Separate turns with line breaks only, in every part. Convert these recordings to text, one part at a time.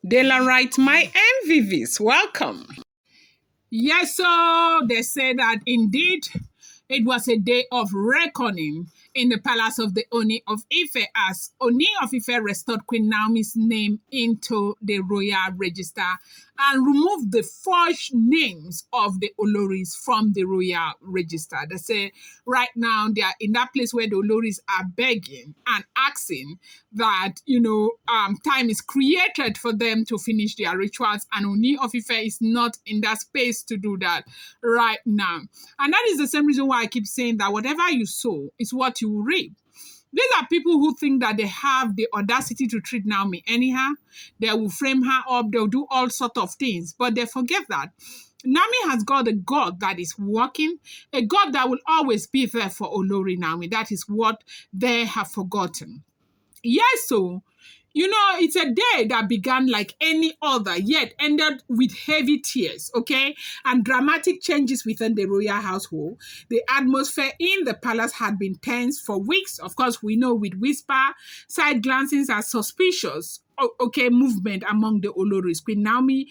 Daylight, my MVVs, welcome. Yes, so they say that indeed it was a day of reckoning in the palace of the Ooni of Ife as Ooni of Ife restored Queen Naomi's name into the royal register and removed the forged names of the Oloris from the royal register. They say right now they are in that place where the Oloris are begging and asking that, time is created for them to finish their rituals, and Ooni of Ife is not in that space to do that right now. And that is the same reason why I keep saying that whatever you sow is what you will reap. These are people who think that they have the audacity to treat Naomi anyhow. They will frame her up. They'll do all sorts of things. But they forget that Naomi has got a God that is working, a God that will always be there for Olori Naomi. That is what they have forgotten. Yes, so it's a day that began like any other, yet ended with heavy tears, okay? And dramatic changes within the royal household. The atmosphere in the palace had been tense for weeks. Of course, we know with whisper, side glancings and suspicious, movement among the Oloris. Queen Naomi,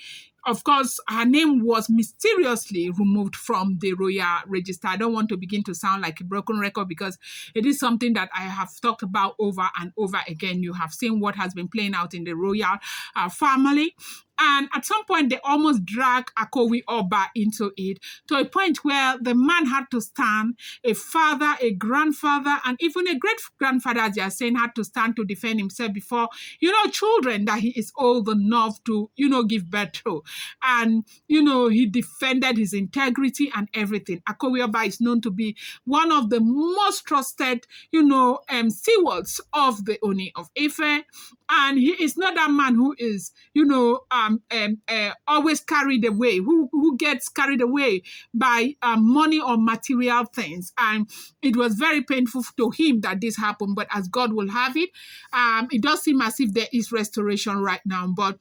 of course, her name was mysteriously removed from the royal register. I don't want to begin to sound like a broken record because it is something that I have talked about over and over again. You have seen what has been playing out in the royal family. And at some point, they almost dragged Akowi Oba into it to a point where the man had to stand, a father, a grandfather, and even a great-grandfather, as they are saying, had to stand to defend himself before, children that he is old enough to, give birth to. And, he defended his integrity and everything. Akowi Oba is known to be one of the most trusted, stewards of the Ooni of Ife. And he is not that man who is, always carried away, who gets carried away by money or material things. And it was very painful to him that this happened. But as God will have it, it does seem as if there is restoration right now. But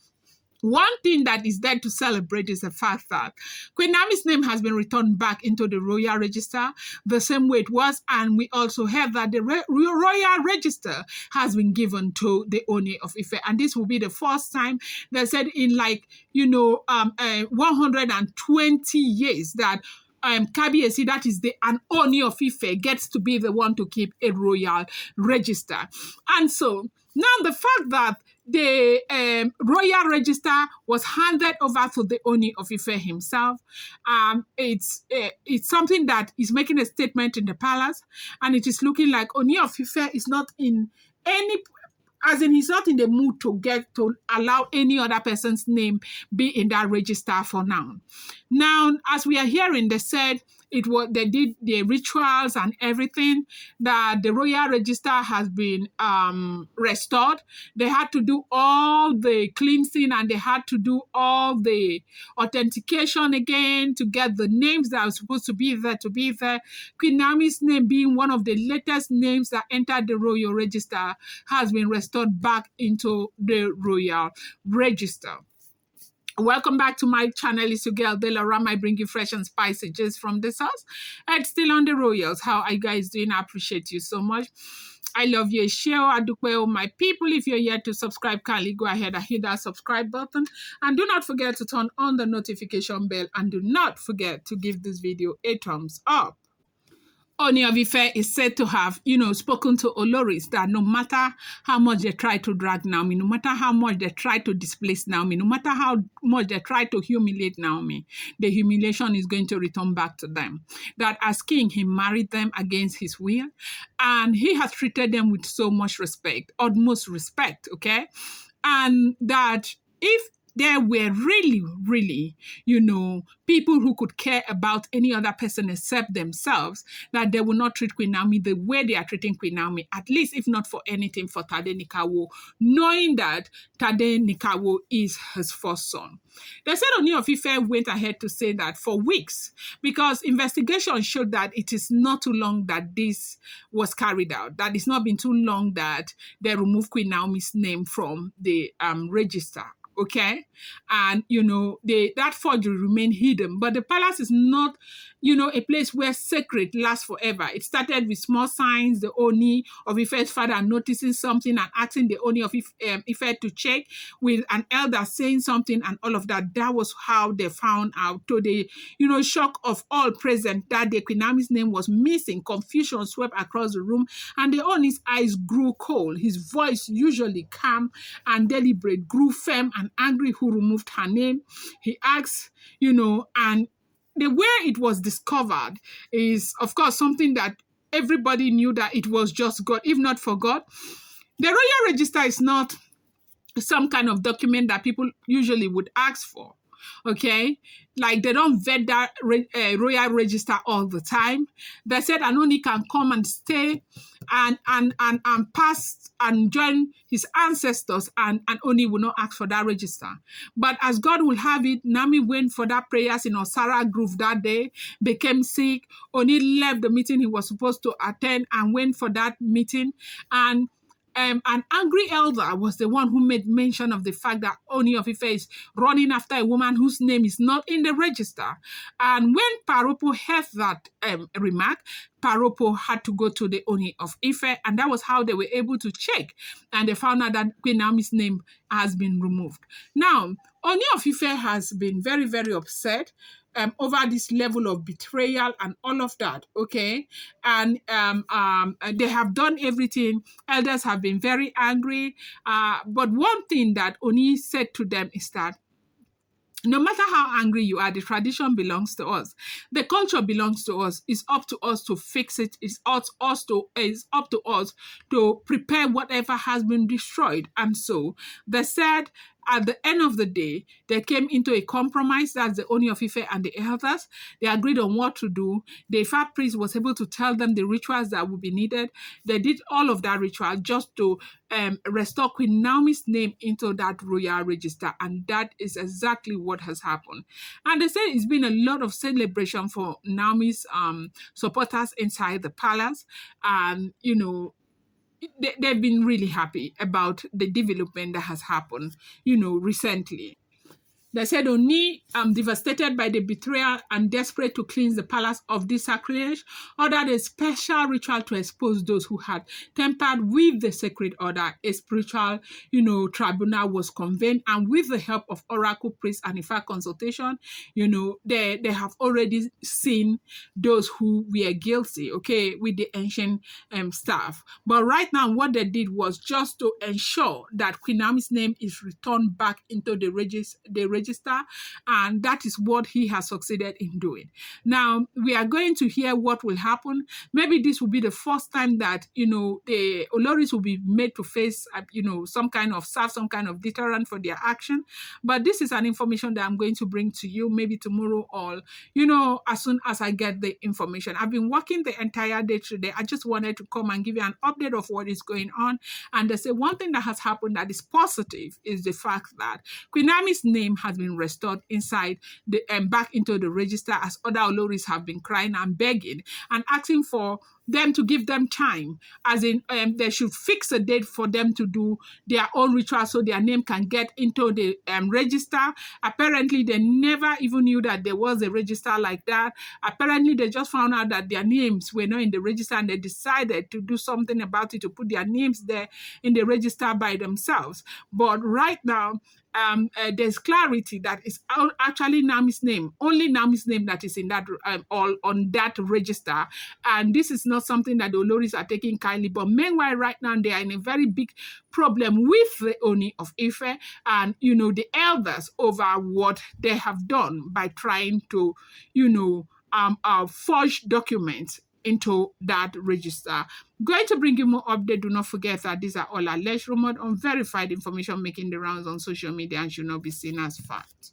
one thing that is there to celebrate is the fact that Queen Naomi's name has been returned back into the royal register the same way it was. And we also heard that the royal register has been given to the Ooni of Ife. And this will be the first time they said in 120 years that Kabiesi, that is an Ooni of Ife, gets to be the one to keep a royal register. And so now the fact that the royal register was handed over to the Ooni of Ife himself, it's something that is making a statement in the palace, and it is looking like Ooni of Ife is not in any, as in he's not in the mood to allow any other person's name be in that register for now. Now, as we are hearing, they said they did the rituals and everything, that the royal register has been restored. They had to do all the cleansing and they had to do all the authentication again to get the names that are supposed to be there. Queen Naomi's name, being one of the latest names that entered the royal register, has been restored back into the royal register. Welcome back to my channel. It's your girl Delaram. I bring you fresh and spicy gist from the source. And still on the royals. How are you guys doing? I appreciate you so much. I love you. Share Adukwe, my people. If you're yet to subscribe, kindly go ahead and hit that subscribe button. And do not forget to turn on the notification bell. And do not forget to give this video a thumbs up. Ooni of Ife is said to have, spoken to Oloris that no matter how much they try to drag Naomi, no matter how much they try to displace Naomi, no matter how much they try to humiliate Naomi, the humiliation is going to return back to them. That as king, he married them against his will, and he has treated them with so much respect, utmost respect, okay? And that if there were really, people who could care about any other person except themselves, that they will not treat Queen Naomi the way they are treating Queen Naomi, at least if not for anything for Tadenikawo, knowing that Tadenikawo is his first son. They said Ooni of Ife went ahead to say that for weeks, because investigation showed that it is not too long that this was carried out, that it's not been too long that they removed Queen Naomi's name from the register. Okay. And that forgery remained hidden. But the palace is not a place where secret lasts forever. It started with small signs. The Oni of Ife's father noticing something and asking the Oni of Ife to check, with an elder saying something and all of that. That was how they found out. To the shock of all present that day, Queen Naomi's name was missing. Confusion swept across the room, and the Oni's eyes grew cold. His voice, usually calm and deliberate, grew firm and angry. Who removed her name? He asked, and the way it was discovered is, of course, something that everybody knew, that it was just God. If not for God, the royal register is not some kind of document that people usually would ask for. Okay, like they don't vet that royal register all the time. They said Anoni can come and stay and pass and join his ancestors, and Oni will not ask for that register. But as God will have it, Naomi went for that prayers in Osara Grove that day, became sick. Oni left the meeting he was supposed to attend and went for that meeting, and an angry elder was the one who made mention of the fact that Ooni of Ife is running after a woman whose name is not in the register. And when Paropo heard that remark, Paropo had to go to the Ooni of Ife, and that was how they were able to check. And they found out that Queen Naomi's name has been removed. Now, Ooni of Ife has been very, very upset over this level of betrayal and all of that, okay? And they have done everything. Elders have been very angry. But one thing that Oni said to them is that no matter how angry you are, the tradition belongs to us. The culture belongs to us. It's up to us to fix it. It's up to us to prepare whatever has been destroyed. And so they said, at the end of the day, they came into a compromise. That's the Ooni of Ife and the elders. They agreed on what to do. The Ifa priest was able to tell them the rituals that would be needed. They did all of that ritual just to restore Queen Naomi's name into that royal register. And that is exactly what has happened. And they say it's been a lot of celebration for Naomi's supporters inside the palace. And, they've been really happy about the development that has happened, recently. They said Oni, devastated by the betrayal and desperate to cleanse the palace of this sacrilege, ordered a special ritual to expose those who had tampered with the sacred order. A spiritual, tribunal was convened, and with the help of oracle priests and Ifa consultation, they have already seen those who were guilty, okay, with the ancient staff. But right now, what they did was just to ensure that Queen Naomi's name is returned back into the register, and that is what he has succeeded in doing. Now, we are going to hear what will happen. Maybe this will be the first time that, the Oloris will be made to face, some kind of deterrent for their action. But this is an information that I'm going to bring to you maybe tomorrow, or, as soon as I get the information. I've been working the entire day today. I just wanted to come and give you an update of what is going on. And they say one thing that has happened that is positive is the fact that Queen Naomi's name has been restored inside the back into the register, as other Oloris have been crying and begging and asking for them to give them time, as in they should fix a date for them to do their own ritual so their name can get into the register. Apparently, they never even knew that there was a register like that. Apparently, they just found out that their names were not in the register, and they decided to do something about it, to put their names there in the register by themselves. But right now, there's clarity that it's actually Naomi's name, only Naomi's name that is in that all on that register, and this is not something that the Oloris are taking kindly. But meanwhile, right now they are in a very big problem with the Ooni of Ife and the elders over what they have done by trying to forge documents into that register. Going to bring you more update. Do not forget that these are all alleged, rumored, unverified information making the rounds on social media and should not be seen as fact.